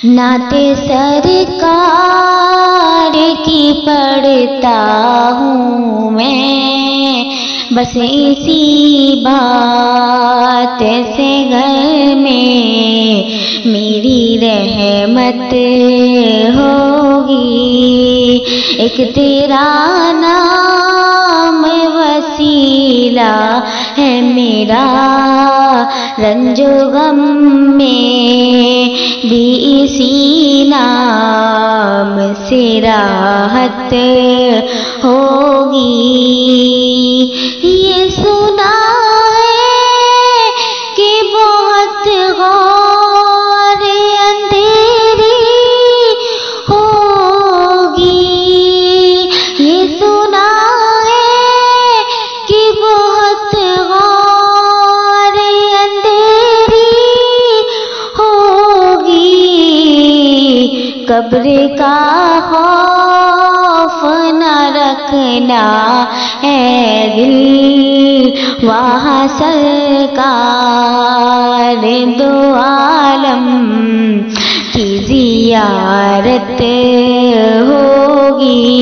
نعت سرکار کی پڑھتا ہوں میں، بس اسی بات سے گھر میں میری رحمت ہوگی۔ ایک تیرا نام وسیلہ ہے میرا، رنج و غم میں بھی اسی نام سے راحت ہوگی۔ یہ سنا ہے کہ بہت غور اندھیری ہوگی، یہ سنا ہے کہ بہت غور اندھیری ہوگی۔ قبر کا خوف نہ رکھنا اے دل، وہاں سرکار دو عالم کی زیارت ہوگی۔